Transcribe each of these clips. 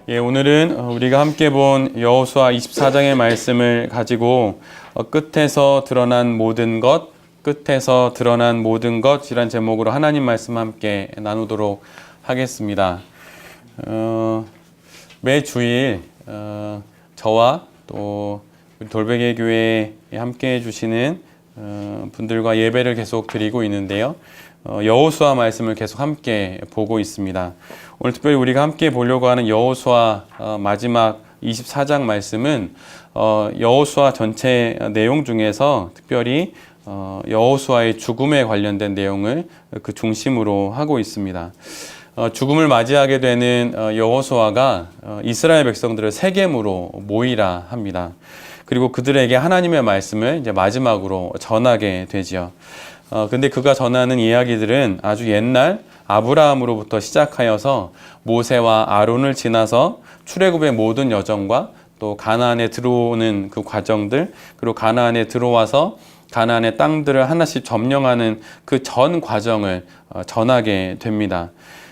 예, 오늘은 우리가 함께 본 여호수아 24장의 말씀을 가지고 끝에서 드러난 모든 것, 끝에서 드러난 모든 것이란 제목으로 하나님 말씀 함께 나누도록 하겠습니다. 매 주일 저와 또 우리 돌베개 교회에 함께 해주시는 분들과 예배를 계속 드리고 있는데요. 여호수아 말씀을 계속 함께 보고 있습니다. 오늘 특별히 우리가 함께 보려고 하는 여호수아 마지막 24장 말씀은 여호수아 전체 내용 중에서 특별히 여호수아의 죽음에 관련된 내용을 그 중심으로 하고 있습니다. 죽음을 맞이하게 되는 여호수아가 이스라엘 백성들을 세겜으로 모이라 합니다. 그리고 그들에게 하나님의 말씀을 이제 마지막으로 전하게 되지요. 근데 그가 전하는 이야기들은 아주 옛날 아브라함으로부터 시작하여서 모세와 아론을 지나서 출애굽의 모든 여정과 또 가나안에 들어오는 그 과정들, 그리고 가나안에 들어와서 가나안의 땅들을 하나씩 점령하는 그 전 과정을 전하게 됩니다.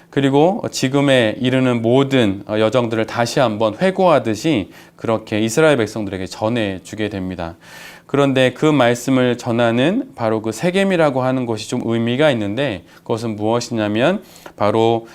그리고 지금에 이르는 모든 여정들을 다시 한번 회고하듯이 그렇게 이스라엘 백성들에게 전해주게 됩니다. 그런데 그 말씀을 전하는 바로 그 세겜이라고 하는 것이 좀 의미가 있는데, 그것은 무엇이냐면 바로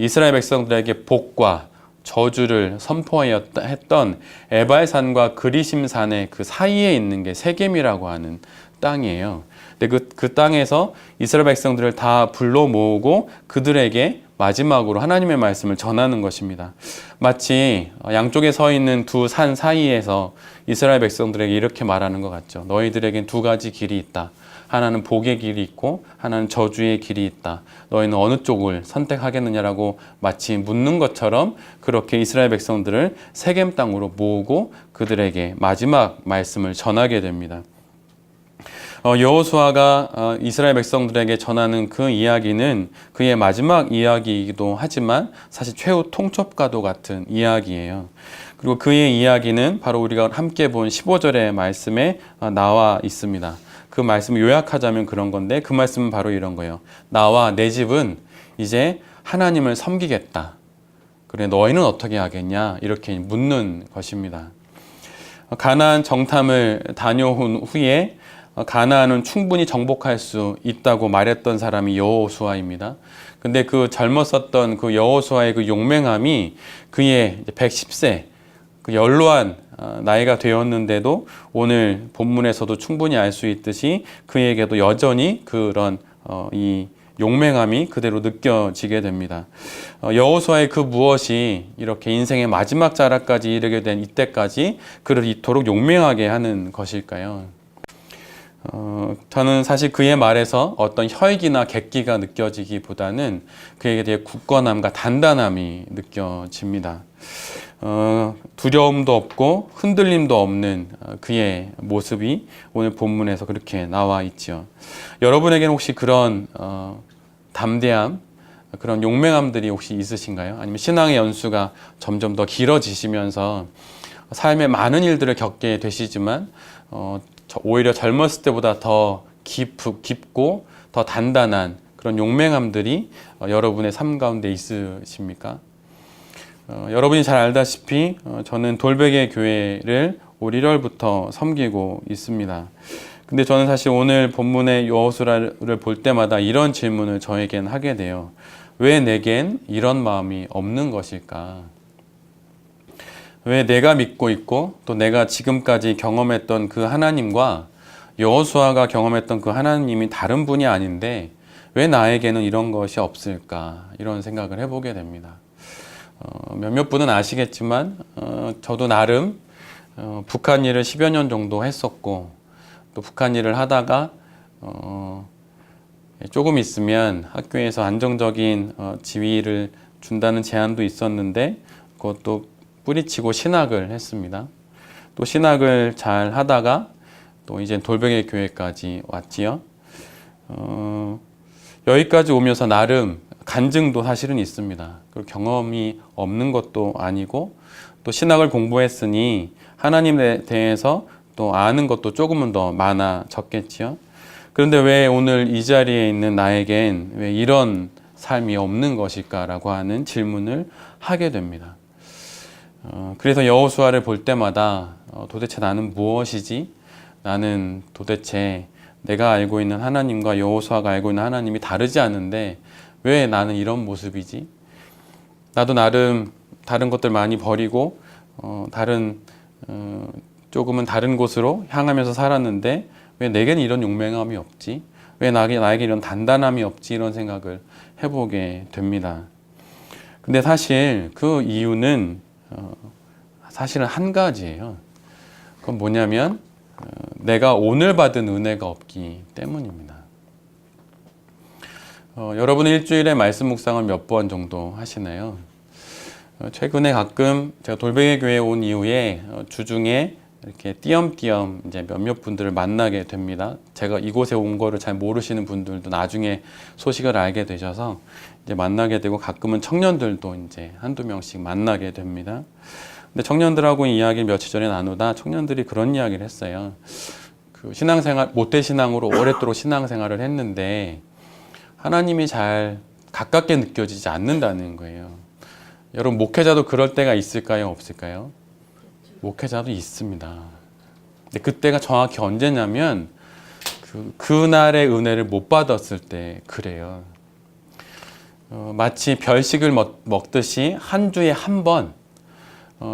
이스라엘 백성들에게 복과 저주를 선포했던 에발산과 그리심산의 그 사이에 있는 게 세겜이라고 하는 땅이에요. 근데 그 땅에서 이스라엘 백성들을 다 불러 모으고 그들에게 마지막으로 하나님의 말씀을 전하는 것입니다. 마치 양쪽에 서 있는 두 산 사이에서 이스라엘 백성들에게 이렇게 말하는 것 같죠. 너희들에겐 두 가지 길이 있다. 하나는 복의 길이 있고 하나는 저주의 길이 있다. 너희는 어느 쪽을 선택하겠느냐라고 마치 묻는 것처럼 그렇게 이스라엘 백성들을 세겜 땅으로 모으고 그들에게 마지막 말씀을 전하게 됩니다. 여호수아가 이스라엘 백성들에게 전하는 그 이야기는 그의 마지막 이야기이기도 하지만 사실 최후 통첩과도 같은 이야기예요. 그리고 그의 이야기는 바로 우리가 함께 본 15절의 말씀에 나와 있습니다. 그 말씀을 요약하자면 그런 건데, 그 말씀은 바로 이런 거예요. 나와 내 집은 이제 하나님을 섬기겠다. 그래, 너희는 어떻게 하겠냐? 이렇게 묻는 것입니다. 가나안 정탐을 다녀온 후에 가나안은 충분히 정복할 수 있다고 말했던 사람이 여호수아입니다. 근데 그 젊었었던 그 여호수아의 그 용맹함이 그의 110세, 그 연로한 나이가 되었는데도 오늘 본문에서도 충분히 알 수 있듯이 그에게도 여전히 그런 이 용맹함이 그대로 느껴지게 됩니다. 여호수아의 그 무엇이 이렇게 인생의 마지막 자락까지 이르게 된 이때까지 그를 이토록 용맹하게 하는 것일까요? 저는 사실 그의 말에서 어떤 혈기나 객기가 느껴지기보다는 그에게 대해 굳건함과 단단함이 느껴집니다. 두려움도 없고 흔들림도 없는 그의 모습이 오늘 본문에서 그렇게 나와 있죠. 여러분에게는 혹시 그런 담대함, 그런 용맹함들이 혹시 있으신가요? 아니면 신앙의 연수가 점점 더 길어지시면서 삶의 많은 일들을 겪게 되시지만 오히려 젊었을 때보다 더 깊고 더 단단한 그런 용맹함들이 여러분의 삶 가운데 있으십니까? 여러분이 잘 알다시피 저는 돌베개 교회를 올 1월부터 섬기고 있습니다. 근데 저는 사실 오늘 본문의 여호수아를 볼 때마다 이런 질문을 저에겐 하게 돼요. 왜 내겐 이런 마음이 없는 것일까? 왜 내가 믿고 있고 또 내가 지금까지 경험했던 그 하나님과 여호수아가 경험했던 그 하나님이 다른 분이 아닌데 왜 나에게는 이런 것이 없을까? 이런 생각을 해보게 됩니다. 몇몇 분은 아시겠지만 저도 나름 북한 일을 10여 년 정도 했었고, 또 북한 일을 하다가 조금 있으면 학교에서 안정적인 지위를 준다는 제안도 있었는데 그것도 뿌리치고 신학을 했습니다. 또 신학을 잘 하다가 또 이제 돌베개 교회까지 왔지요. 여기까지 오면서 나름 간증도 사실은 있습니다. 그리고 경험이 없는 것도 아니고 또 신학을 공부했으니 하나님에 대해서 또 아는 것도 조금은 더 많아졌겠지요. 그런데 왜 오늘 이 자리에 있는 나에겐 왜 이런 삶이 없는 것일까라고 하는 질문을 하게 됩니다. 그래서 여호수아를 볼 때마다 도대체 나는 무엇이지? 나는 도대체 내가 알고 있는 하나님과 여호수아가 알고 있는 하나님이 다르지 않은데 왜 나는 이런 모습이지? 나도 나름 다른 것들 많이 버리고 조금은 다른 곳으로 향하면서 살았는데 왜 내게는 이런 용맹함이 없지? 왜 나에게 이런 단단함이 없지? 이런 생각을 해보게 됩니다. 근데 사실 그 이유는 사실은 한 가지예요. 그건 뭐냐면 내가 오늘 받은 은혜가 없기 때문입니다. 여러분은 일주일에 말씀 묵상을 몇 번 정도 하시나요? 최근에 가끔 제가 돌베개 교회에 온 이후에 주중에 이렇게 띄엄띄엄 이제 몇몇 분들을 만나게 됩니다. 제가 이곳에 온 거를 잘 모르시는 분들도 나중에 소식을 알게 되셔서 이제 만나게 되고 가끔은 청년들도 이제 한두 명씩 만나게 됩니다. 근데 청년들하고 이야기를 며칠 전에 나누다 청년들이 그런 이야기를 했어요. 그 신앙생활, 모태신앙으로 오랫도록 신앙생활을 했는데 하나님이 잘 가깝게 느껴지지 않는다는 거예요. 여러분, 목회자도 그럴 때가 있을까요? 없을까요? 목회자도 있습니다. 근데 그때가 정확히 언제냐면 그날의 은혜를 못 받았을 때 그래요. 마치 별식을 먹듯이 한 주에 한 번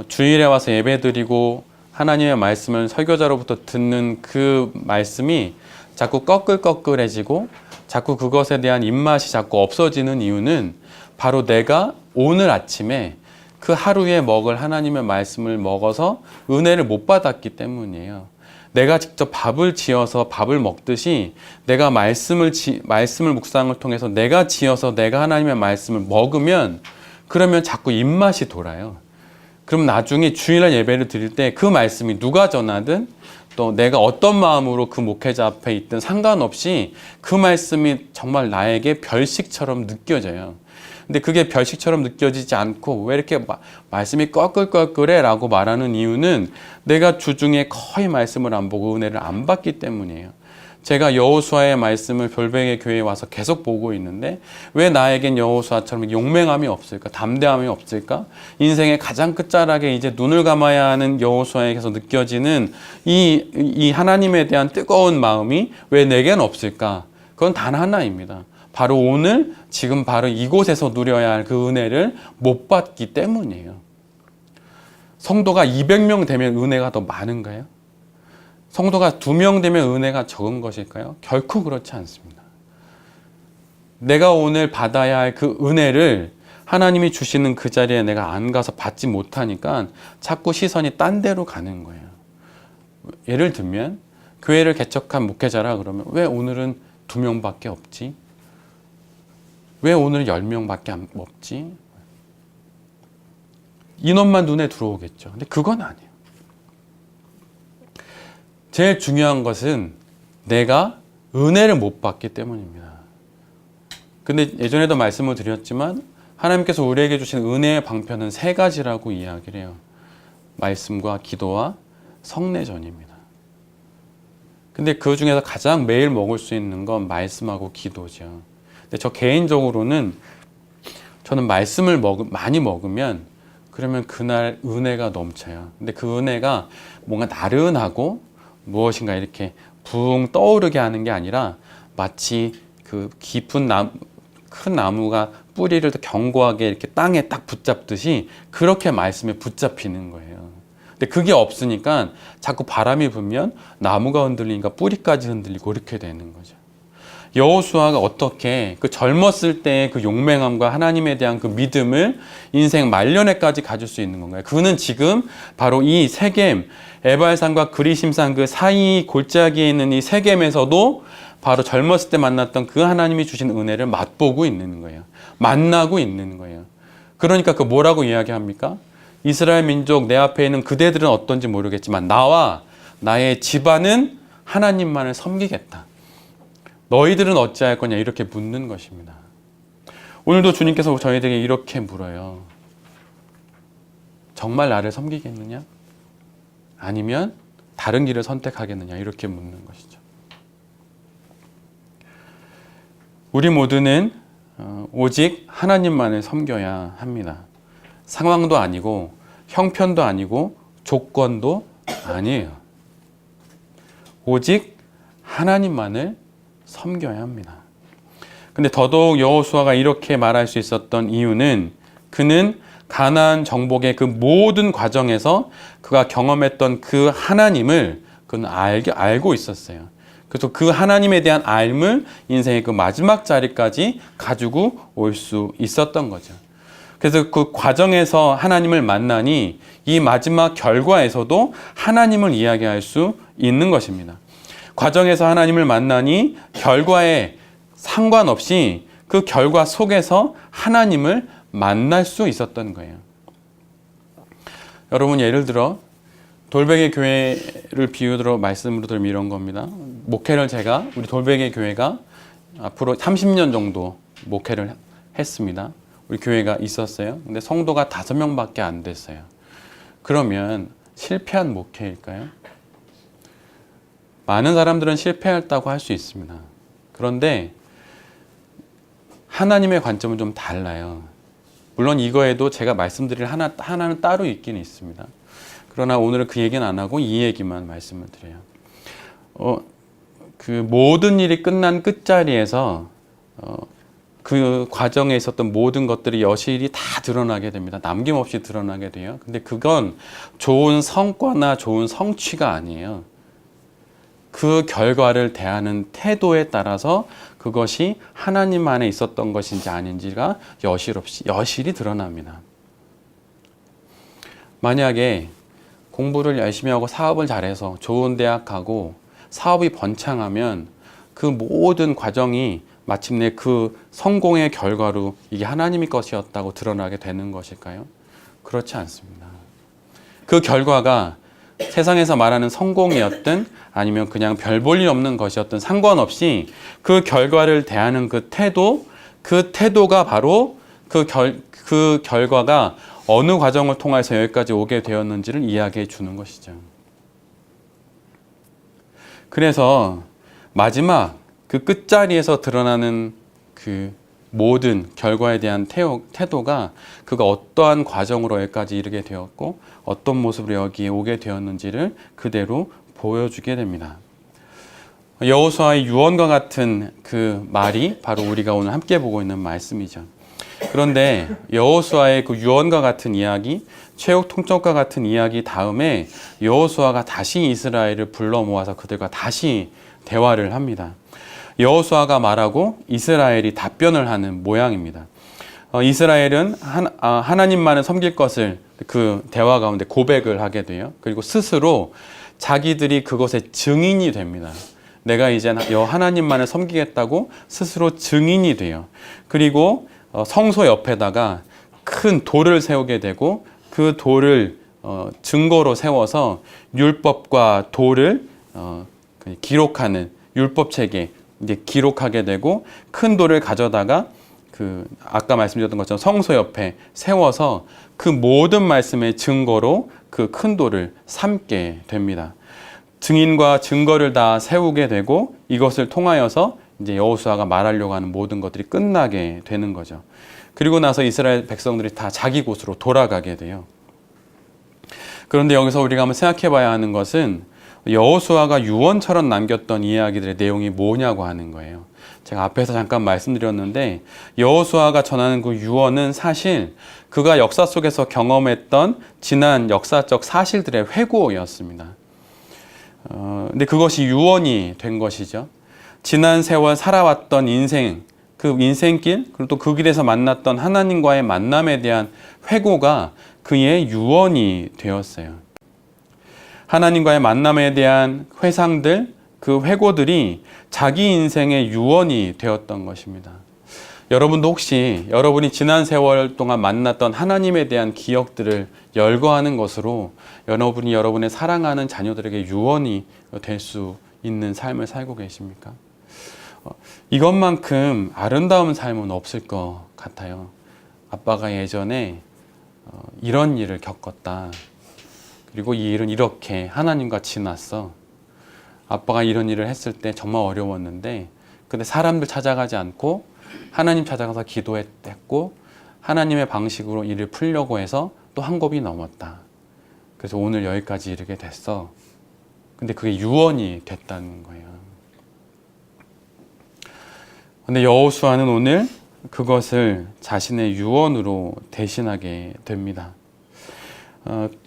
주일에 와서 예배드리고 하나님의 말씀을 설교자로부터 듣는 그 말씀이 자꾸 꺼끌꺼끌해지고 자꾸 그것에 대한 입맛이 자꾸 없어지는 이유는 바로 내가 오늘 아침에 그 하루에 먹을 하나님의 말씀을 먹어서 은혜를 못 받았기 때문이에요. 내가 직접 밥을 지어서 밥을 먹듯이 내가 말씀을 묵상을 통해서 내가 지어서 내가 하나님의 말씀을 먹으면 그러면 자꾸 입맛이 돌아요. 그럼 나중에 주일날 예배를 드릴 때 그 말씀이 누가 전하든 또 내가 어떤 마음으로 그 목회자 앞에 있든 상관없이 그 말씀이 정말 나에게 별식처럼 느껴져요. 근데 그게 별식처럼 느껴지지 않고 왜 이렇게 말씀이 꺼끌꺼끌해 라고 말하는 이유는 내가 주중에 거의 말씀을 안 보고 은혜를 안 받기 때문이에요. 제가 여호수아의 말씀을 돌베개 교회에 와서 계속 보고 있는데 왜 나에겐 여호수아처럼 용맹함이 없을까? 담대함이 없을까? 인생의 가장 끝자락에 이제 눈을 감아야 하는 여호수아에게서 느껴지는 이 하나님에 대한 뜨거운 마음이 왜 내겐 없을까? 그건 단 하나입니다. 바로 오늘 지금 바로 이곳에서 누려야 할 그 은혜를 못 받기 때문이에요. 성도가 200명 되면 은혜가 더 많은가요? 성도가 2명 되면 은혜가 적은 것일까요? 결코 그렇지 않습니다. 내가 오늘 받아야 할 그 은혜를 하나님이 주시는 그 자리에 내가 안 가서 받지 못하니까 자꾸 시선이 딴 데로 가는 거예요. 예를 들면 교회를 개척한 목회자라 그러면 왜 오늘은 2명밖에 없지? 왜 오늘 10명밖에 없지? 인원만 눈에 들어오겠죠. 근데 그건 아니에요. 제일 중요한 것은 내가 은혜를 못 받기 때문입니다. 근데 예전에도 말씀을 드렸지만 하나님께서 우리에게 주신 은혜의 방편은 3가지라고 이야기를 해요. 말씀과 기도와 성례전입니다. 근데 그 중에서 가장 매일 먹을 수 있는 건 말씀하고 기도죠. 근데 저 개인적으로는 저는 말씀을 많이 먹으면 그러면 그날 은혜가 넘쳐요. 근데 그 은혜가 뭔가 나른하고 무엇인가 이렇게 붕 떠오르게 하는 게 아니라 마치 그 깊은 큰 나무가 뿌리를 견고하게 이렇게 땅에 딱 붙잡듯이 그렇게 말씀에 붙잡히는 거예요. 근데 그게 없으니까 자꾸 바람이 불면 나무가 흔들리니까 뿌리까지 흔들리고 이렇게 되는 거죠. 여호수아가 어떻게 그 젊었을 때의 그 용맹함과 하나님에 대한 그 믿음을 인생 말년에까지 가질 수 있는 건가요? 그는 지금 바로 이 세겜, 에발산과 그리심산 그 사이 골짜기에 있는 이 세겜에서도 바로 젊었을 때 만났던 그 하나님이 주신 은혜를 맛보고 있는 거예요. 만나고 있는 거예요. 그러니까 그 뭐라고 이야기합니까? 이스라엘 민족 내 앞에 있는 그대들은 어떤지 모르겠지만 나와 나의 집안은 하나님만을 섬기겠다. 너희들은 어찌할 거냐 이렇게 묻는 것입니다. 오늘도 주님께서 저희들에게 이렇게 물어요. 정말 나를 섬기겠느냐? 아니면 다른 길을 선택하겠느냐 이렇게 묻는 것이죠. 우리 모두는 오직 하나님만을 섬겨야 합니다. 상황도 아니고 형편도 아니고 조건도 아니에요. 오직 하나님만을 섬겨야 합니다. 근데 더더욱 여호수아가 이렇게 말할 수 있었던 이유는 그는 가나안 정복의 그 모든 과정에서 그가 경험했던 그 하나님을 그는 알고 있었어요. 그래서 그 하나님에 대한 알을 인생의 그 마지막 자리까지 가지고 올 수 있었던 거죠. 그래서 그 과정에서 하나님을 만나니 이 마지막 결과에서도 하나님을 이야기할 수 있는 것입니다. 과정에서 하나님을 만나니 결과에 상관없이 그 결과 속에서 하나님을 만날 수 있었던 거예요. 여러분, 예를 들어 돌베개 교회를 비유로 말씀으로 들면 이런 겁니다. 목회를 우리 돌베개 교회가 앞으로 30년 정도 목회를 했습니다. 우리 교회가 있었어요. 근데 성도가 5명밖에 안 됐어요. 그러면 실패한 목회일까요? 많은 사람들은 실패했다고 할 수 있습니다. 그런데 하나님의 관점은 좀 달라요. 물론 이거에도 제가 말씀드릴 하나는 따로 있긴 있습니다. 그러나 오늘은 그 얘기는 안 하고 이 얘기만 말씀을 드려요. 그 모든 일이 끝난 끝자리에서 그 과정에 있었던 모든 것들이 여실히 다 드러나게 됩니다. 남김없이 드러나게 돼요. 근데 그건 좋은 성과나 좋은 성취가 아니에요. 그 결과를 대하는 태도에 따라서 그것이 하나님 안에 있었던 것인지 아닌지가 여실히 드러납니다. 만약에 공부를 열심히 하고 사업을 잘해서 좋은 대학 가고 사업이 번창하면 그 모든 과정이 마침내 그 성공의 결과로 이게 하나님의 것이었다고 드러나게 되는 것일까요? 그렇지 않습니다. 그 결과가 세상에서 말하는 성공이었든 아니면 그냥 별 볼 일 없는 것이었든 상관없이 그 결과를 대하는 그 태도가 바로 그 결과가 어느 과정을 통해서 여기까지 오게 되었는지를 이야기해 주는 것이죠. 그래서 마지막 그 끝자리에서 드러나는 그 모든 결과에 대한 태도가 그가 어떠한 과정으로 여기까지 이르게 되었고 어떤 모습으로 여기에 오게 되었는지를 그대로 보여주게 됩니다. 여호수아의 유언과 같은 그 말이 바로 우리가 오늘 함께 보고 있는 말씀이죠. 그런데 여호수아의 그 유언과 같은 이야기, 최후 통첩과 같은 이야기 다음에 여호수아가 다시 이스라엘을 불러 모아서 그들과 다시 대화를 합니다. 여호수아가 말하고 이스라엘이 답변을 하는 모양입니다. 이스라엘은 하나님만을 섬길 것을 그 대화 가운데 고백을 하게 돼요. 그리고 스스로 자기들이 그것의 증인이 됩니다. 내가 이제 하나님만을 섬기겠다고 스스로 증인이 돼요. 그리고 성소 옆에다가 큰 돌을 세우게 되고 그 돌을 증거로 세워서 율법과 돌을 기록하는 율법책에 이제 기록하게 되고 큰 돌을 가져다가 그 아까 말씀드렸던 것처럼 성소 옆에 세워서 그 모든 말씀의 증거로 그 큰 돌을 삼게 됩니다. 증인과 증거를 다 세우게 되고 이것을 통하여서 이제 여호수아가 말하려고 하는 모든 것들이 끝나게 되는 거죠. 그리고 나서 이스라엘 백성들이 다 자기 곳으로 돌아가게 돼요. 그런데 여기서 우리가 한번 생각해 봐야 하는 것은 여호수아가 유언처럼 남겼던 이야기들의 내용이 뭐냐고 하는 거예요. 제가 앞에서 잠깐 말씀드렸는데 여호수아가 전하는 그 유언은 사실 그가 역사 속에서 경험했던 지난 역사적 사실들의 회고였습니다. 근데 그것이 유언이 된 것이죠. 지난 세월 살아왔던 인생, 그 인생길, 그리고 또 그 길에서 만났던 하나님과의 만남에 대한 회고가 그의 유언이 되었어요. 하나님과의 만남에 대한 회상들, 그 회고들이 자기 인생의 유언이 되었던 것입니다. 여러분도 혹시 여러분이 지난 세월 동안 만났던 하나님에 대한 기억들을 열거하는 것으로 여러분이 여러분의 사랑하는 자녀들에게 유언이 될 수 있는 삶을 살고 계십니까? 이것만큼 아름다운 삶은 없을 것 같아요. 아빠가 예전에 이런 일을 겪었다. 그리고 이 일은 이렇게 하나님과 지났어. 아빠가 이런 일을 했을 때 정말 어려웠는데 근데 사람들 찾아가지 않고 하나님 찾아가서 기도했고 하나님의 방식으로 일을 풀려고 해서 또 한 곱이 넘었다. 그래서 오늘 여기까지 이르게 됐어. 근데 그게 유언이 됐다는 거예요. 근데 여호수아는 오늘 그것을 자신의 유언으로 대신하게 됩니다.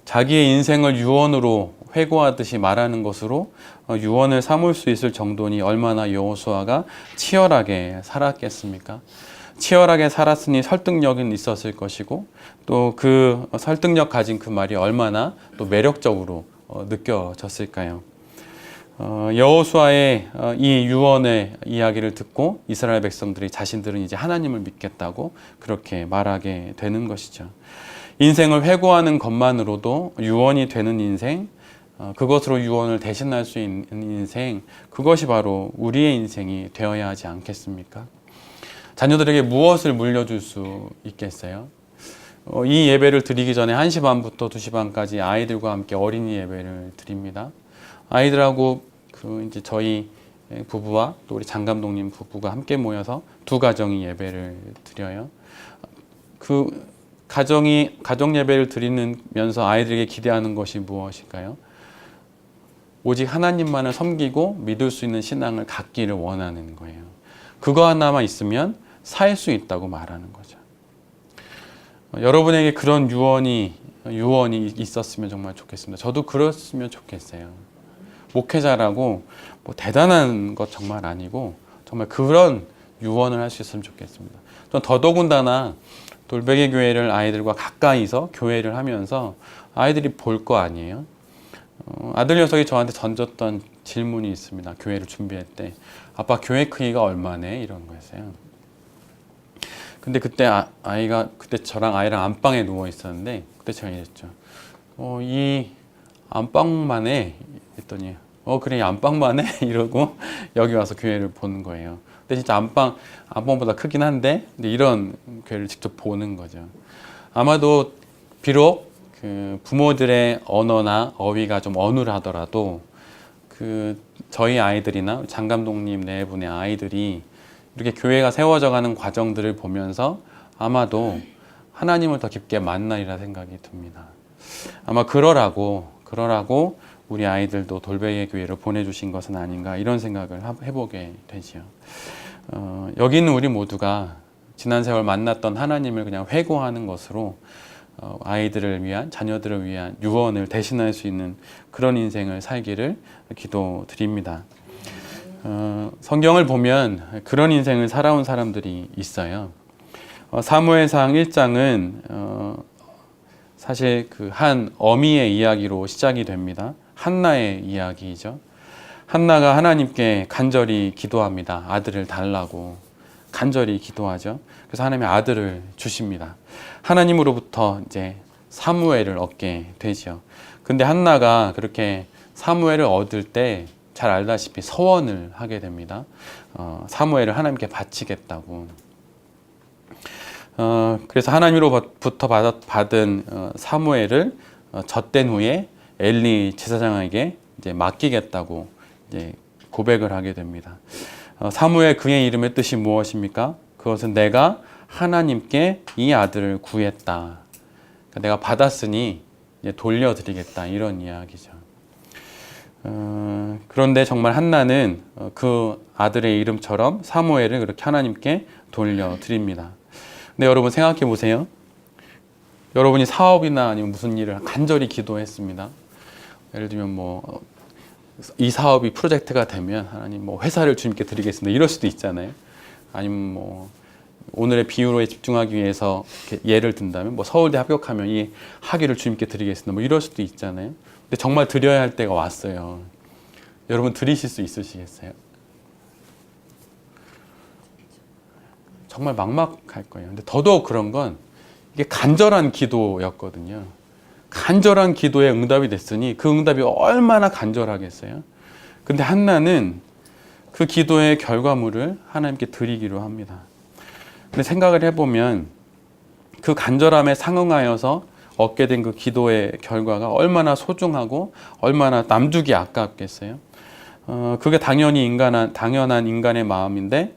자기의 인생을 유언으로 회고하듯이 말하는 것으로 유언을 삼을 수 있을 정도니 얼마나 여호수아가 치열하게 살았겠습니까? 치열하게 살았으니 설득력은 있었을 것이고 또 그 설득력 가진 그 말이 얼마나 또 매력적으로 느껴졌을까요? 여호수아의 이 유언의 이야기를 듣고 이스라엘 백성들이 자신들은 이제 하나님을 믿겠다고 그렇게 말하게 되는 것이죠. 인생을 회고하는 것만으로도 유언이 되는 인생, 그것으로 유언을 대신할 수 있는 인생, 그것이 바로 우리의 인생이 되어야 하지 않겠습니까? 자녀들에게 무엇을 물려줄 수 있겠어요? 이 예배를 드리기 전에 1시 반부터 2시 반까지 아이들과 함께 어린이 예배를 드립니다. 아이들하고 이제 저희 부부와 또 우리 장 감독님 부부가 함께 모여서 두 가정이 예배를 드려요. 그 가정 예배를 드리면서 아이들에게 기대하는 것이 무엇일까요? 오직 하나님만을 섬기고 믿을 수 있는 신앙을 갖기를 원하는 거예요. 그거 하나만 있으면 살 수 있다고 말하는 거죠. 여러분에게 그런 유언이 있었으면 정말 좋겠습니다. 저도 그랬으면 좋겠어요. 목회자라고 뭐 대단한 것 정말 아니고 정말 그런 유언을 할 수 있으면 좋겠습니다. 전 더더군다나 돌베개 교회를 아이들과 가까이서 교회를 하면서 아이들이 볼 거 아니에요. 아들 녀석이 저한테 던졌던 질문이 있습니다. 교회를 준비할 때 아빠 교회 크기가 얼마네? 이런 거였어요. 근데 그때 그때 저랑 아이랑 안방에 누워 있었는데 그때 제가 이랬죠. 이 안방만 해? 했더니 그래 이 안방만 해? 이러고 여기 와서 교회를 보는 거예요. 근데 진짜 안방보다 크긴 한데 근데 이런 교회를 직접 보는 거죠. 아마도 비록 그 부모들의 언어나 어휘가 좀 어눌하더라도 저희 아이들이나 장 감독님 네 분의 아이들이 이렇게 교회가 세워져 가는 과정들을 보면서 아마도 하나님을 더 깊게 만나리라 생각이 듭니다. 아마 그러라고 우리 아이들도 돌베개 교회를 보내주신 것은 아닌가 이런 생각을 해보게 되지요. 여기 있는 우리 모두가 지난 세월 만났던 하나님을 그냥 회고하는 것으로 아이들을 위한 자녀들을 위한 유언을 대신할 수 있는 그런 인생을 살기를 기도드립니다. 성경을 보면 그런 인생을 살아온 사람들이 있어요. 사무엘상 1장은 사실 그 한 어미의 이야기로 시작이 됩니다. 한나의 이야기이죠. 한나가 하나님께 간절히 기도합니다. 아들을 달라고 간절히 기도하죠. 그래서 하나님의 아들을 주십니다. 하나님으로부터 이제 사무엘을 얻게 되죠. 근데 한나가 그렇게 사무엘을 얻을 때 잘 알다시피 서원을 하게 됩니다. 사무엘을 하나님께 바치겠다고. 그래서 하나님으로부터 받은 사무엘을 젖된 후에 엘리 제사장에게 이제 맡기겠다고 이제 고백을 하게 됩니다. 사무엘 그의 이름의 뜻이 무엇입니까? 그것은 내가 하나님께 이 아들을 구했다. 그러니까 내가 받았으니 이제 돌려드리겠다 이런 이야기죠. 그런데 정말 한나는 그 아들의 이름처럼 사무엘을 그렇게 하나님께 돌려드립니다. 근데 여러분 생각해 보세요. 여러분이 사업이나 아니면 무슨 일을 간절히 기도했습니다. 예를 들면 뭐 이 사업이 프로젝트가 되면 하나님 뭐 회사를 주님께 드리겠습니다. 이럴 수도 있잖아요. 아니면 뭐 오늘의 비유로에 집중하기 위해서 예를 든다면 뭐 서울대 합격하면 이 학위를 주님께 드리겠습니다. 뭐 이럴 수도 있잖아요. 근데 정말 드려야 할 때가 왔어요. 여러분 드리실 수 있으시겠어요? 정말 막막할 거예요. 근데 더더욱 그런 건 이게 간절한 기도였거든요. 간절한 기도에 응답이 됐으니 그 응답이 얼마나 간절하겠어요. 근데 한나는 그 기도의 결과물을 하나님께 드리기로 합니다. 근데 생각을 해보면 그 간절함에 상응하여서 얻게 된 그 기도의 결과가 얼마나 소중하고 얼마나 남주기 아깝겠어요. 그게 당연한 인간의 마음인데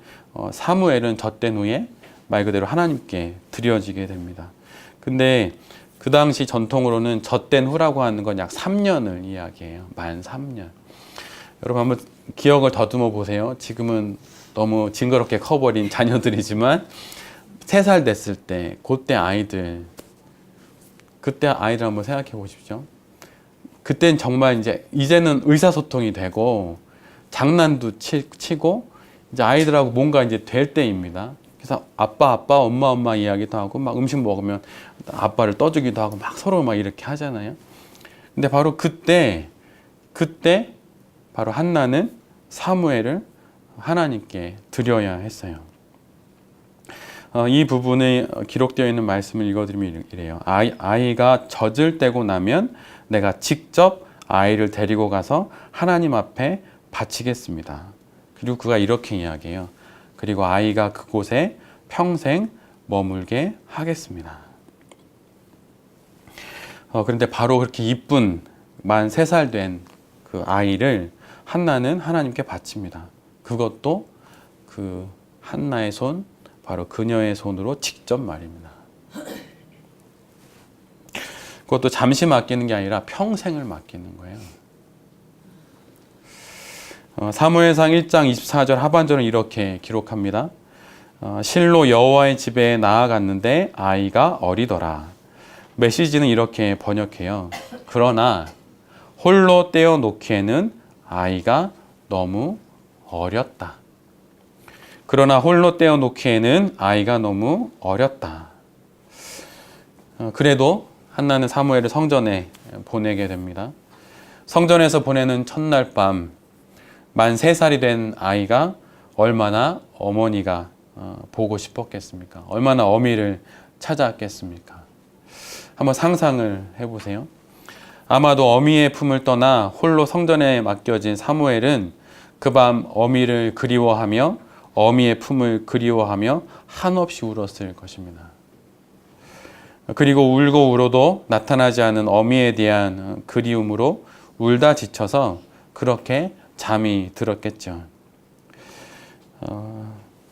사무엘은 젖된 후에 말 그대로 하나님께 드려지게 됩니다. 근데 그 당시 전통으로는 젖된 후라고 하는 건 약 3년을 이야기해요. 만 3년. 여러분 한번 기억을 더듬어 보세요. 지금은 너무 징그럽게 커버린 자녀들이지만 3살 됐을 때 그때 아이들 한번 생각해 보십시오. 그땐 정말 이제는 의사소통이 되고 장난도 치고 이제 아이들하고 뭔가 이제 될 때입니다. 그래서 아빠, 엄마 이야기도 하고 막 음식 먹으면 아빠를 떠주기도 하고 막 서로 막 이렇게 하잖아요. 근데 바로 그때 바로 한나는 사무엘을 하나님께 드려야 했어요. 이 부분에 기록되어 있는 말씀을 읽어드리면 이래요. 아이가 젖을 떼고 나면 내가 직접 아이를 데리고 가서 하나님 앞에 바치겠습니다. 그리고 그가 이렇게 이야기해요. 그리고 아이가 그곳에 평생 머물게 하겠습니다. 그런데 바로 그렇게 이쁜 만 3살 된 그 아이를 한나는 하나님께 바칩니다. 그것도 그 한나의 손, 바로 그녀의 손으로 직접 말입니다. 그것도 잠시 맡기는 게 아니라 평생을 맡기는 거예요. 사무엘상 1장 24절 하반절은 이렇게 기록합니다. 실로 여호와의 집에 나아갔는데 아이가 어리더라. 메시지는 이렇게 번역해요. 그러나 홀로 떼어 놓기에는 아이가 너무 어렸다. 그러나 홀로 떼어 놓기에는 아이가 너무 어렸다. 그래도 한나는 사무엘을 성전에 보내게 됩니다. 성전에서 보내는 첫날 밤 만 3살이 된 아이가 얼마나 어머니가 보고 싶었겠습니까? 얼마나 어미를 찾아왔겠습니까? 한번 상상을 해보세요. 아마도 어미의 품을 떠나 홀로 성전에 맡겨진 사무엘은 그 밤 어미를 그리워하며 어미의 품을 그리워하며 한없이 울었을 것입니다. 그리고 울고 울어도 나타나지 않은 어미에 대한 그리움으로 울다 지쳐서 그렇게 잠이 들었겠죠.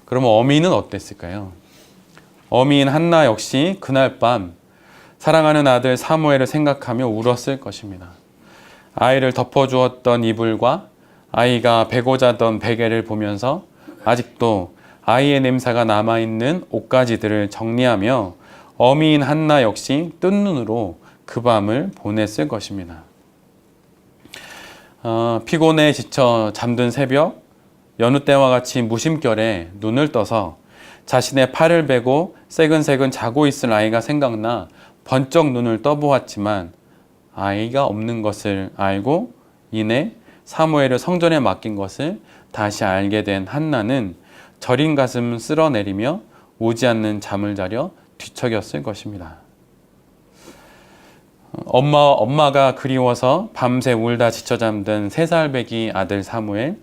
그러면 어미는 어땠을까요? 어미인 한나 역시 그날 밤 사랑하는 아들 사무엘을 생각하며 울었을 것입니다. 아이를 덮어주었던 이불과 아이가 베고 자던 베개를 보면서 아직도 아이의 냄새가 남아있는 옷가지들을 정리하며 어미인 한나 역시 뜬 눈으로 그 밤을 보냈을 것입니다. 피곤해 지쳐 잠든 새벽, 여느 때와 같이 무심결에 눈을 떠서 자신의 팔을 베고 새근새근 자고 있을 아이가 생각나 번쩍 눈을 떠보았지만 아이가 없는 것을 알고 이내 사무엘을 성전에 맡긴 것을 다시 알게 된 한나는 저린 가슴 쓸어내리며 오지 않는 잠을 자려 뒤척였을 것입니다. 엄마가 그리워서 밤새 울다 지쳐 잠든 3살배기 아들 사무엘,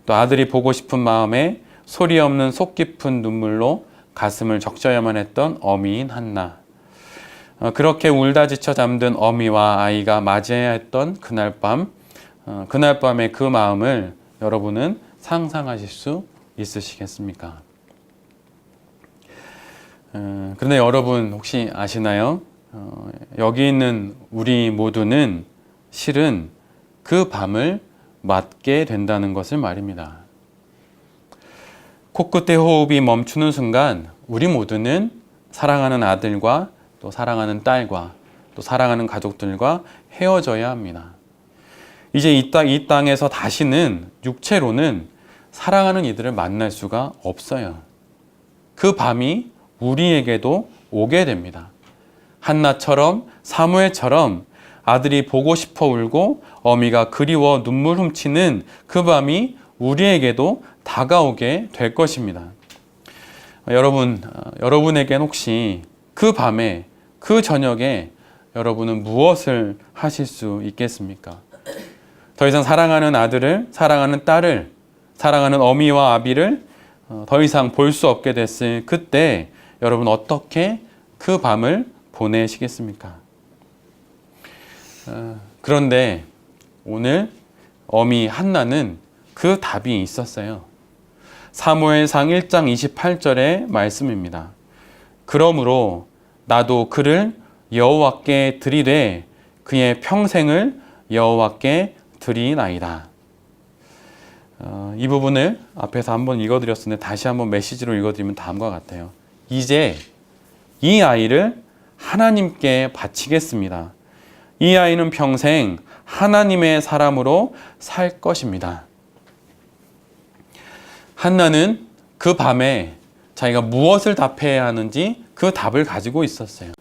또 아들이 보고 싶은 마음에 소리 없는 속 깊은 눈물로 가슴을 적셔야만 했던 어미인 한나. 그렇게 울다 지쳐 잠든 어미와 아이가 맞이해야 했던 그날 밤의 그 마음을 여러분은 상상하실 수 있으시겠습니까? 그런데 여러분 혹시 아시나요? 여기 있는 우리 모두는 실은 그 밤을 맞게 된다는 것을 말입니다. 코끝의 호흡이 멈추는 순간 우리 모두는 사랑하는 아들과 또 사랑하는 딸과 또 사랑하는 가족들과 헤어져야 합니다. 이제 이 땅에서 다시는 육체로는 사랑하는 이들을 만날 수가 없어요. 그 밤이 우리에게도 오게 됩니다. 한나처럼 사무엘처럼 아들이 보고 싶어 울고 어미가 그리워 눈물 훔치는 그 밤이 우리에게도 다가오게 될 것입니다. 여러분에겐 혹시 그 밤에 그 저녁에 여러분은 무엇을 하실 수 있겠습니까? 더 이상 사랑하는 아들을, 사랑하는 딸을, 사랑하는 어미와 아비를 더 이상 볼 수 없게 됐을 그때 여러분 어떻게 그 밤을 보내시겠습니까? 그런데 오늘 어미 한나는 그 답이 있었어요. 사무엘상 1장 28절의 말씀입니다. 그러므로 나도 그를 여호와께 드리되 그의 평생을 여호와께 드리나이다. 이 부분을 앞에서 한번 읽어드렸었는데 다시 한번 메시지로 읽어드리면 다음과 같아요. 이제 이 아이를 하나님께 바치겠습니다. 이 아이는 평생 하나님의 사람으로 살 것입니다. 한나는 그 밤에 자기가 무엇을 답해야 하는지 그 답을 가지고 있었어요.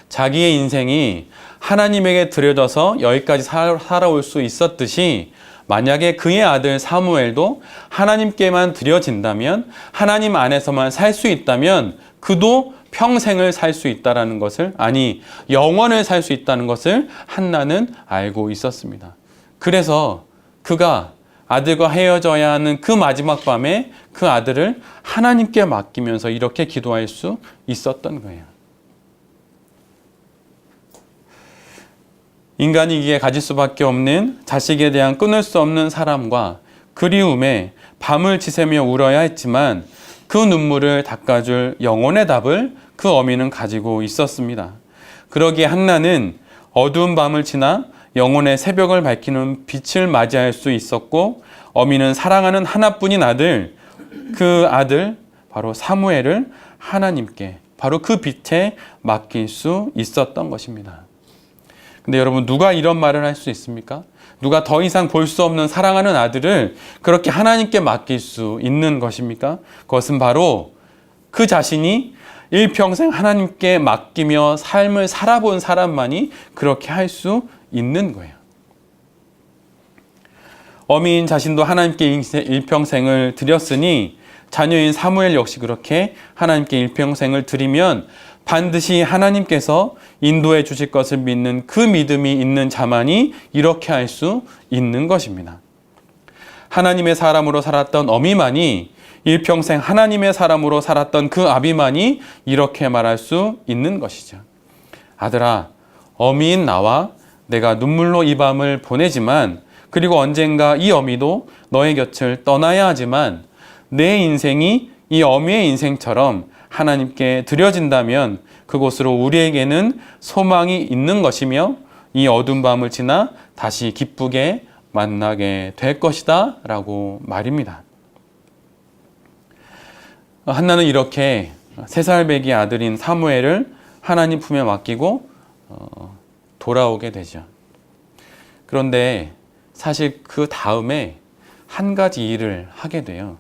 자기의 인생이 하나님에게 드려져서 여기까지 살아올 수 있었듯이 만약에 그의 아들 사무엘도 하나님께만 드려진다면, 하나님 안에서만 살 수 있다면 그도 평생을 살 수 있다는 것을, 아니 영원을 살 수 있다는 것을 한나는 알고 있었습니다. 그래서 그가 아들과 헤어져야 하는 그 마지막 밤에 그 아들을 하나님께 맡기면서 이렇게 기도할 수 있었던 거예요. 인간이 이기에 가질 수밖에 없는 자식에 대한 끊을 수 없는 사랑과 그리움에 밤을 지새며 울어야 했지만 그 눈물을 닦아줄 영혼의 답을 그 어미는 가지고 있었습니다. 그러기에 한나는 어두운 밤을 지나 영혼의 새벽을 밝히는 빛을 맞이할 수 있었고, 어미는 사랑하는 하나뿐인 아들, 그 아들 바로 사무엘을 하나님께, 바로 그 빛에 맡길 수 있었던 것입니다. 근데 여러분, 누가 이런 말을 할 수 있습니까? 누가 더 이상 볼 수 없는 사랑하는 아들을 그렇게 하나님께 맡길 수 있는 것입니까? 그것은 바로 그 자신이 일평생 하나님께 맡기며 삶을 살아본 사람만이 그렇게 할 수 있는 거예요. 어미인 자신도 하나님께 일평생을 드렸으니 자녀인 사무엘 역시 그렇게 하나님께 일평생을 드리면 반드시 하나님께서 인도해 주실 것을 믿는 그 믿음이 있는 자만이 이렇게 할 수 있는 것입니다. 하나님의 사람으로 살았던 어미만이, 일평생 하나님의 사람으로 살았던 그 아비만이 이렇게 말할 수 있는 것이죠. 아들아, 어미인 나와 내가 눈물로 이 밤을 보내지만, 그리고 언젠가 이 어미도 너의 곁을 떠나야 하지만 내 인생이 이 어미의 인생처럼 하나님께 드려진다면 그곳으로 우리에게는 소망이 있는 것이며 이 어두운 밤을 지나 다시 기쁘게 만나게 될 것이다 라고 말입니다. 한나는 이렇게 3살 배기 아들인 사무엘을 하나님 품에 맡기고 돌아오게 되죠. 그런데 사실 그 다음에 한 가지 일을 하게 돼요.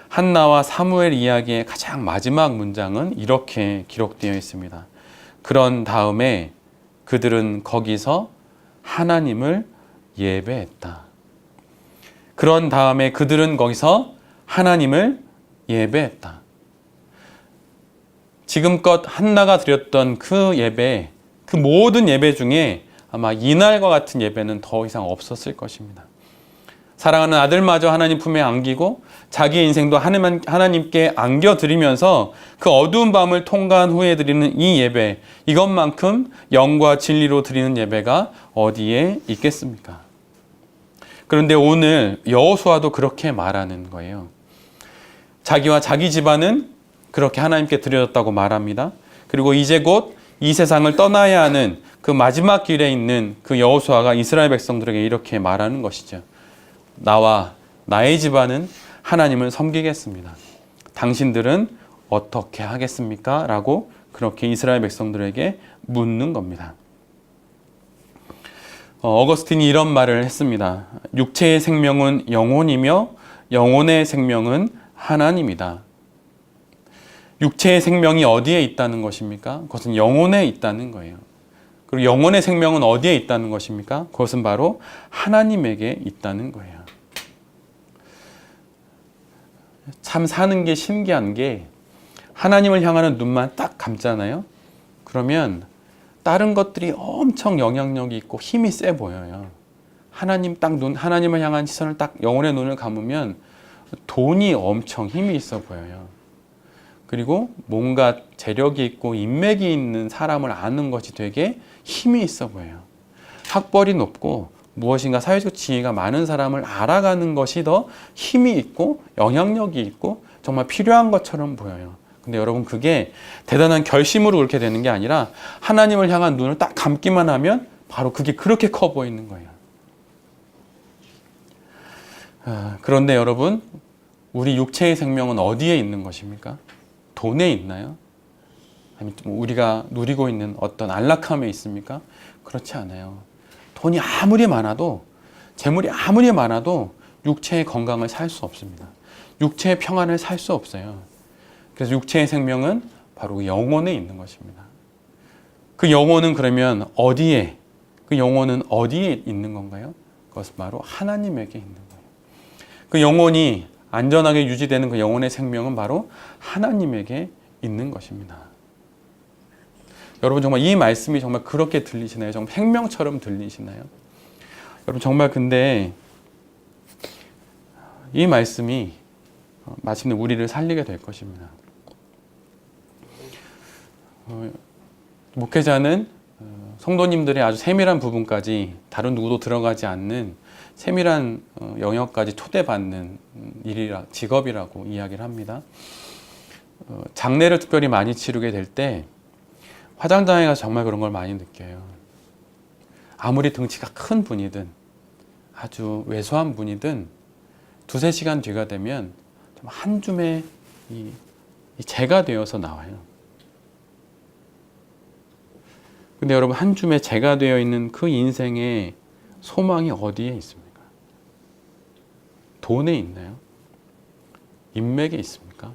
한나와 사무엘 이야기의 가장 마지막 문장은 이렇게 기록되어 있습니다. 그런 다음에 그들은 거기서 하나님을 예배했다. 그런 다음에 그들은 거기서 하나님을 예배했다. 지금껏 한나가 드렸던 그 예배, 그 모든 예배 중에 아마 이날과 같은 예배는 더 이상 없었을 것입니다. 사랑하는 아들마저 하나님 품에 안기고 자기의 인생도 하나님께 안겨드리면서 그 어두운 밤을 통과한 후에 드리는 이 예배, 이것만큼 영과 진리로 드리는 예배가 어디에 있겠습니까? 그런데 오늘 여호수아도 그렇게 말하는 거예요. 자기와 자기 집안은 그렇게 하나님께 드려졌다고 말합니다. 그리고 이제 곧 이 세상을 떠나야 하는 그 마지막 길에 있는 그 여호수아가 이스라엘 백성들에게 이렇게 말하는 것이죠. 나와 나의 집안은 하나님을 섬기겠습니다. 당신들은 어떻게 하겠습니까? 라고 그렇게 이스라엘 백성들에게 묻는 겁니다. 어거스틴이 이런 말을 했습니다. 육체의 생명은 영혼이며 영혼의 생명은 하나님이다. 육체의 생명이 어디에 있다는 것입니까? 그것은 영혼에 있다는 거예요. 그리고 영혼의 생명은 어디에 있다는 것입니까? 그것은 바로 하나님에게 있다는 거예요. 참 사는 게 신기한 게 하나님을 향하는 눈만 딱 감잖아요. 그러면 다른 것들이 엄청 영향력이 있고 힘이 세 보여요. 하나님을 향한 시선을 딱 영혼의 눈을 감으면 돈이 엄청 힘이 있어 보여요. 그리고 뭔가 재력이 있고 인맥이 있는 사람을 아는 것이 되게 힘이 있어 보여요. 학벌이 높고 무엇인가 사회적 지위가 많은 사람을 알아가는 것이 더 힘이 있고 영향력이 있고 정말 필요한 것처럼 보여요. 근데 여러분 그게 대단한 결심으로 그렇게 되는 게 아니라 하나님을 향한 눈을 딱 감기만 하면 바로 그게 그렇게 커 보이는 거예요. 그런데 여러분, 우리 육체의 생명은 어디에 있는 것입니까? 돈에 있나요? 아니면 우리가 누리고 있는 어떤 안락함에 있습니까? 그렇지 않아요. 돈이 아무리 많아도, 재물이 아무리 많아도 육체의 건강을 살 수 없습니다. 육체의 평안을 살 수 없어요. 그래서 육체의 생명은 바로 영혼에 있는 것입니다. 그 영혼은 그러면 어디에, 그 영혼은 어디에 있는 건가요? 그것은 바로 하나님에게 있는 거예요. 그 영혼이 안전하게 유지되는 그 영혼의 생명은 바로 하나님에게 있는 것입니다. 여러분 정말 이 말씀이 정말 그렇게 들리시나요? 정말 생명처럼 들리시나요? 여러분 정말 근데 이 말씀이 마침내 우리를 살리게 될 것입니다. 목회자는 성도님들의 아주 세밀한 부분까지 다른 누구도 들어가지 않는 세밀한 영역까지 초대받는 직업이라고 이야기를 합니다. 장례를 특별히 많이 치르게 될 때 화장장에 가서 정말 그런 걸 많이 느껴요. 아무리 등치가 큰 분이든 아주 왜소한 분이든 두세 시간 뒤가 되면 한 줌의 이 재가 되어서 나와요. 근데 여러분 한 줌의 재가 되어 있는 그 인생의 소망이 어디에 있습니까? 돈에 있나요? 인맥에 있습니까?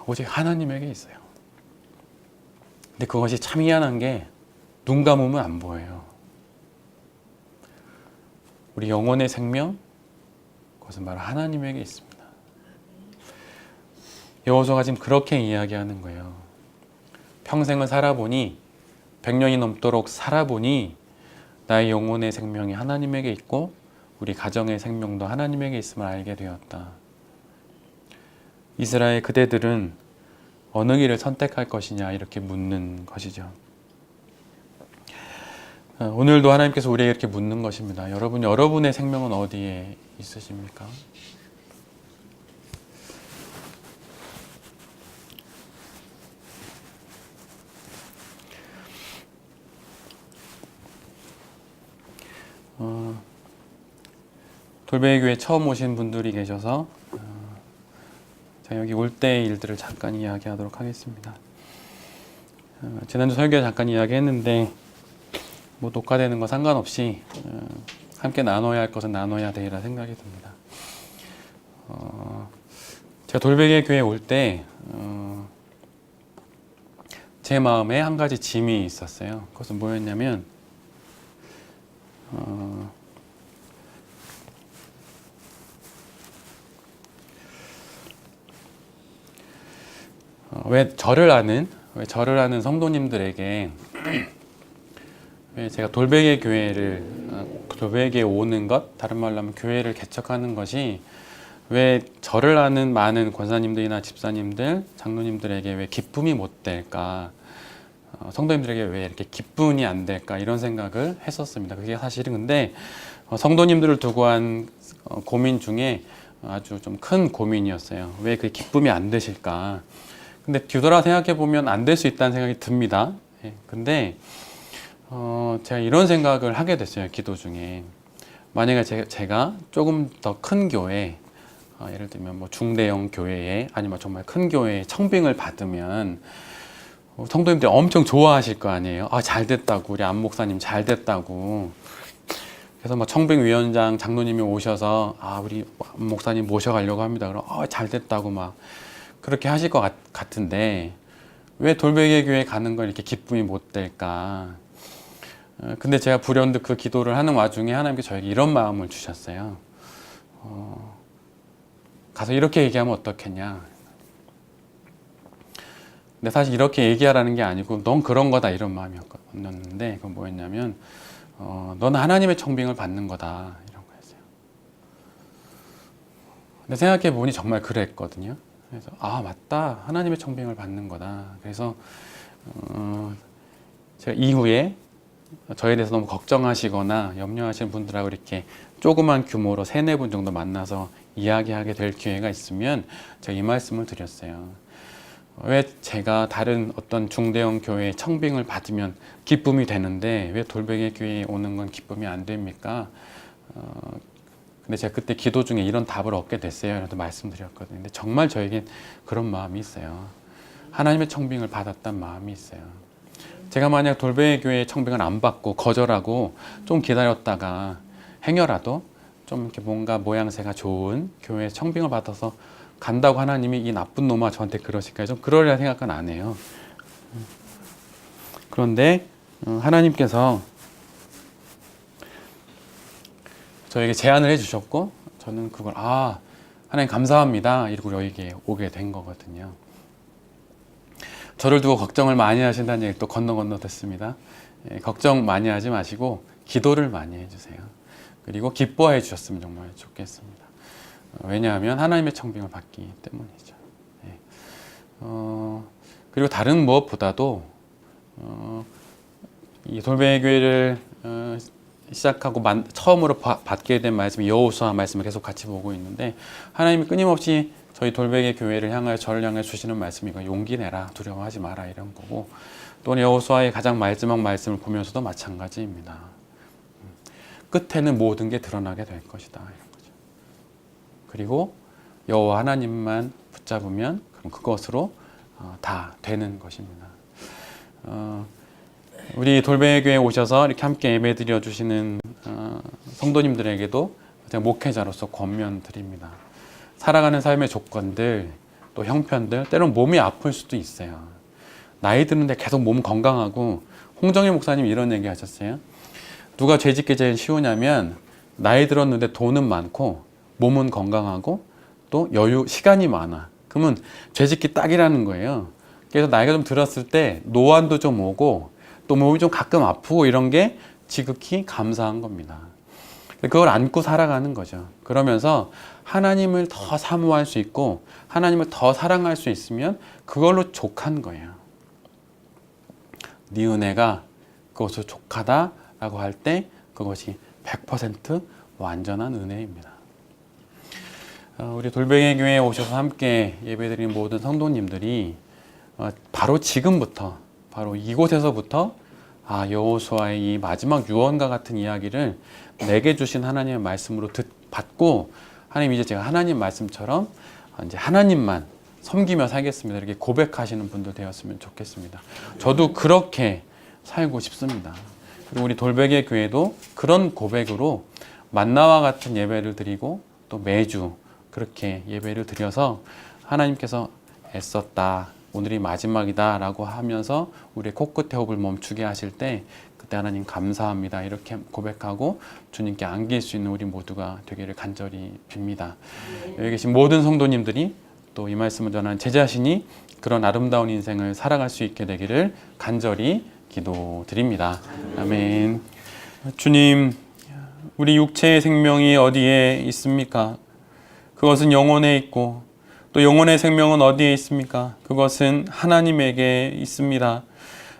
오직 하나님에게 있어요. 근데 그것이 참 희한한 게 눈 감으면 안 보여요. 우리 영혼의 생명, 그것은 바로 하나님에게 있습니다. 여호수아가 지금 그렇게 이야기하는 거예요. 평생을 살아보니 100년이 넘도록 살아보니 나의 영혼의 생명이 하나님에게 있고 우리 가정의 생명도 하나님에게 있음을 알게 되었다. 이스라엘 그대들은 어느 길을 선택할 것이냐 이렇게 묻는 것이죠. 오늘도 하나님께서 우리에게 이렇게 묻는 것입니다. 여러분의 생명은 어디에 있으십니까? 돌베이 교회 처음 오신 분들이 계셔서 제가 여기 올 때의 일들을 잠깐 이야기하도록 하겠습니다. 지난주 설교에 잠깐 이야기했는데 뭐 녹화되는 거 상관없이 함께 나눠야 할 것은 나눠야 되리라 생각이 듭니다. 제가 돌베개 교회에 올 때 제 마음에 한 가지 짐이 있었어요. 그것은 뭐였냐면 왜 저를 아는 성도님들에게 왜 제가 돌베개 교회에 오는 것, 다른 말로 하면 교회를 개척하는 것이 왜 저를 아는 많은 권사님들이나 집사님들, 장로님들에게 왜 기쁨이 못 될까, 성도님들에게 왜 이렇게 기쁨이 안 될까 이런 생각을 했었습니다. 그게 사실은 근데 성도님들을 두고 한 고민 중에 아주 좀 큰 고민이었어요. 왜 그 기쁨이 안 되실까? 근데 뒤돌아 생각해 보면 안 될 수 있다는 생각이 듭니다. 근데 제가 이런 생각을 하게 됐어요. 기도 중에 만약에 제가 조금 더 큰 교회, 예를 들면 뭐 중대형 교회에 아니면 정말 큰 교회에 청빙을 받으면 성도님들이 엄청 좋아하실 거 아니에요. 잘 됐다고, 우리 안 목사님 잘 됐다고. 그래서 뭐 청빙위원장 장로님이 오셔서 우리 안 목사님 모셔가려고 합니다. 그럼 잘 됐다고 막 그렇게 하실 것 같은데 왜 돌베개 교회 가는 걸 이렇게 기쁨이 못 될까? 근데 제가 불현듯 그 기도를 하는 와중에 하나님께서 저에게 이런 마음을 주셨어요. 가서 이렇게 얘기하면 어떻겠냐? 근데 사실 이렇게 얘기하라는 게 아니고 넌 그런 거다 이런 마음이었는데 그건 뭐였냐면 너는 하나님의 청빙을 받는 거다 이런 거였어요. 근데 생각해 보니 정말 그랬거든요. 그래서 맞다, 하나님의 청빙을 받는 거다. 그래서 제가 이후에 저에 대해서 너무 걱정하시거나 염려하시는 분들하고 이렇게 조그만 규모로 3-4분 정도 만나서 이야기하게 될 기회가 있으면 제가 이 말씀을 드렸어요. 왜 제가 다른 어떤 중대형 교회의 청빙을 받으면 기쁨이 되는데 왜 돌베개 교회에 오는 건 기쁨이 안 됩니까? 근데 제가 그때 기도 중에 이런 답을 얻게 됐어요. 라고 말씀드렸거든요. 근데 정말 저에겐 그런 마음이 있어요. 하나님의 청빙을 받았단 마음이 있어요. 제가 만약 돌베개 교회의 청빙을 안 받고 거절하고 좀 기다렸다가 행여라도 좀 이렇게 뭔가 모양새가 좋은 교회의 청빙을 받아서 간다고 하나님이 이 나쁜 놈아 저한테 그러실까요? 좀 그러려 생각은 안 해요. 그런데 하나님께서 저에게 제안을 해주셨고 저는 그걸 하나님 감사합니다 이러고 여기에 오게 된 거거든요. 저를 두고 걱정을 많이 하신다는 얘기 또 건너 듣습니다. 걱정 많이 하지 마시고 기도를 많이 해주세요. 그리고 기뻐해 주셨으면 정말 좋겠습니다. 왜냐하면 하나님의 청빙을 받기 때문이죠. 그리고 다른 무엇보다도 이 돌베개 교회를 시작하고 처음으로 받게 된 말씀이 여호수아 말씀을 계속 같이 보고 있는데 하나님이 끊임없이 저희 돌베개 교회를 향하여 저를 향해 주시는 말씀이 용기 내라, 두려워하지 마라 이런 거고 또 여호수아의 가장 마지막 말씀을 보면서도 마찬가지입니다. 끝에는 모든 게 드러나게 될 것이다 이런 거죠. 그리고 여호와 하나님만 붙잡으면 그럼 그것으로 다 되는 것입니다. 우리 돌베개 교회에 오셔서 이렇게 함께 예배드려 주시는 성도님들에게도 제가 목회자로서 권면드립니다. 살아가는 삶의 조건들, 또 형편들, 때론 몸이 아플 수도 있어요. 나이 드는데 계속 몸 건강하고 홍정일 목사님 이런 얘기 하셨어요. 누가 죄짓기 제일 쉬우냐면 나이 들었는데 돈은 많고 몸은 건강하고 또 시간이 많아. 그러면 죄짓기 딱이라는 거예요. 그래서 나이가 좀 들었을 때 노안도 좀 오고 또 몸이 좀 가끔 아프고 이런 게 지극히 감사한 겁니다. 그걸 안고 살아가는 거죠. 그러면서 하나님을 더 사모할 수 있고 하나님을 더 사랑할 수 있으면 그걸로 족한 거예요. 네 은혜가 그것으로 족하다라고 할 때 그것이 100% 완전한 은혜입니다. 우리 돌베개 교회에 오셔서 함께 예배드리는 모든 성도님들이 바로 지금부터 바로 이곳에서부터 여호수아의 이 마지막 유언과 같은 이야기를 내게 주신 하나님의 말씀으로 받고 하나님 이제 제가 하나님 말씀처럼 이제 하나님만 섬기며 살겠습니다. 이렇게 고백하시는 분들 되었으면 좋겠습니다. 저도 그렇게 살고 싶습니다. 그리고 우리 돌베개 교회도 그런 고백으로 만나와 같은 예배를 드리고 또 매주 그렇게 예배를 드려서 하나님께서 애썼다. 오늘이 마지막이다 라고 하면서 우리의 코끝에 호흡을 멈추게 하실 때 그때 하나님 감사합니다 이렇게 고백하고 주님께 안길 수 있는 우리 모두가 되기를 간절히 빕니다. 여기 계신 모든 성도님들이 또 이 말씀을 전한 제 자신이 그런 아름다운 인생을 살아갈 수 있게 되기를 간절히 기도드립니다. 아멘. 주님, 우리 육체의 생명이 어디에 있습니까? 그것은 영혼에 있고 또 영혼의 생명은 어디에 있습니까? 그것은 하나님에게 있습니다.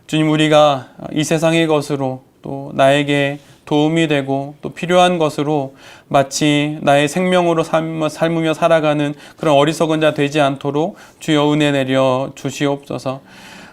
주님, 우리가 이 세상의 것으로 또 나에게 도움이 되고 또 필요한 것으로 마치 나의 생명으로 삶으며 살아가는 그런 어리석은 자 되지 않도록 주여 은혜 내려 주시옵소서.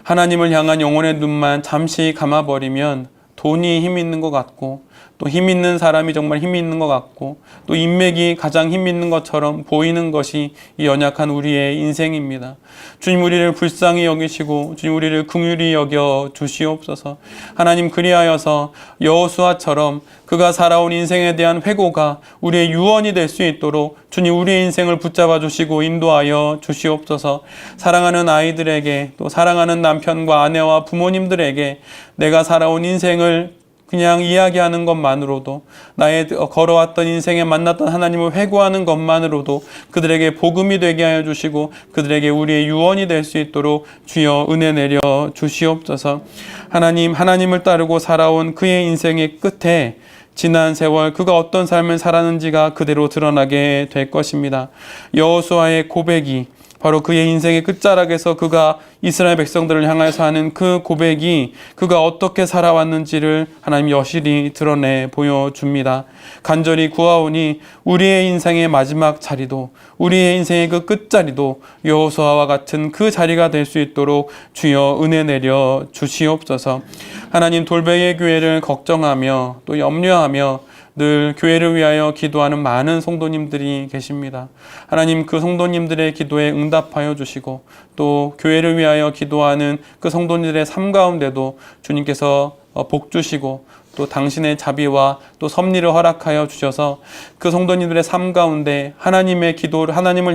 하나님을 향한 영혼의 눈만 잠시 감아버리면 돈이 힘 있는 것 같고 또 힘 있는 사람이 정말 힘이 있는 것 같고 또 인맥이 가장 힘 있는 것처럼 보이는 것이 이 연약한 우리의 인생입니다. 주님, 우리를 불쌍히 여기시고 주님, 우리를 긍휼히 여겨 주시옵소서. 하나님, 그리하여서 여호수아처럼 그가 살아온 인생에 대한 회고가 우리의 유언이 될 수 있도록 주님, 우리의 인생을 붙잡아 주시고 인도하여 주시옵소서. 사랑하는 아이들에게 또 사랑하는 남편과 아내와 부모님들에게 내가 살아온 인생을 그냥 이야기하는 것만으로도 나의 걸어왔던 인생에 만났던 하나님을 회고하는 것만으로도 그들에게 복음이 되게 하여 주시고 그들에게 우리의 유언이 될 수 있도록 주여 은혜 내려 주시옵소서. 하나님을 따르고 살아온 그의 인생의 끝에 지난 세월 그가 어떤 삶을 살았는지가 그대로 드러나게 될 것입니다. 여호수아의 고백이 바로 그의 인생의 끝자락에서 그가 이스라엘 백성들을 향해서 하는 그 고백이 그가 어떻게 살아왔는지를 하나님 여실히 드러내 보여줍니다. 간절히 구하오니 우리의 인생의 마지막 자리도, 우리의 인생의 그 끝자리도 여호수아와 같은 그 자리가 될 수 있도록 주여 은혜 내려 주시옵소서. 하나님, 돌베개 교회를 걱정하며 또 염려하며 늘 교회를 위하여 기도하는 많은 성도님들이 계십니다. 하나님, 그 성도님들의 기도에 응답하여 주시고 또 교회를 위하여 기도하는 그 성도님들의 삶 가운데도 주님께서 복 주시고 또 당신의 자비와 또 섭리를 허락하여 주셔서 그 성도님들의 삶 가운데 하나님을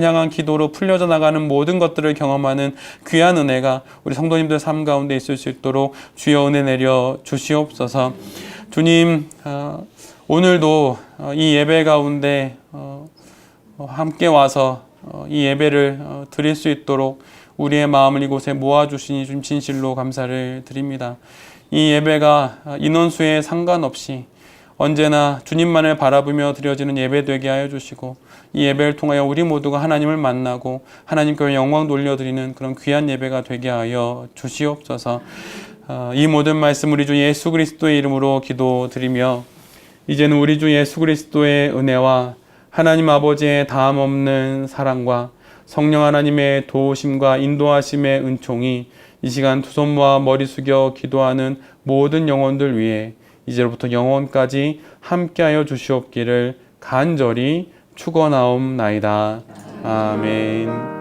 향한 기도로 풀려져 나가는 모든 것들을 경험하는 귀한 은혜가 우리 성도님들 삶 가운데 있을 수 있도록 주여 은혜 내려 주시옵소서. 주님, 오늘도 이 예배 가운데 함께 와서 이 예배를 드릴 수 있도록 우리의 마음을 이곳에 모아주시니 좀 진실로 감사를 드립니다. 이 예배가 인원수에 상관없이 언제나 주님만을 바라보며 드려지는 예배 되게 하여 주시고 이 예배를 통하여 우리 모두가 하나님을 만나고 하나님께 영광 돌려드리는 그런 귀한 예배가 되게 하여 주시옵소서. 이 모든 말씀 우리 주 예수 그리스도의 이름으로 기도드리며 이제는 우리 주 예수 그리스도의 은혜와 하나님 아버지의 다함없는 사랑과 성령 하나님의 도우심과 인도하심의 은총이 이 시간 두 손 모아 머리 숙여 기도하는 모든 영혼들 위해 이제로부터 영원까지 함께하여 주시옵기를 간절히 축원하옵나이다. 아멘.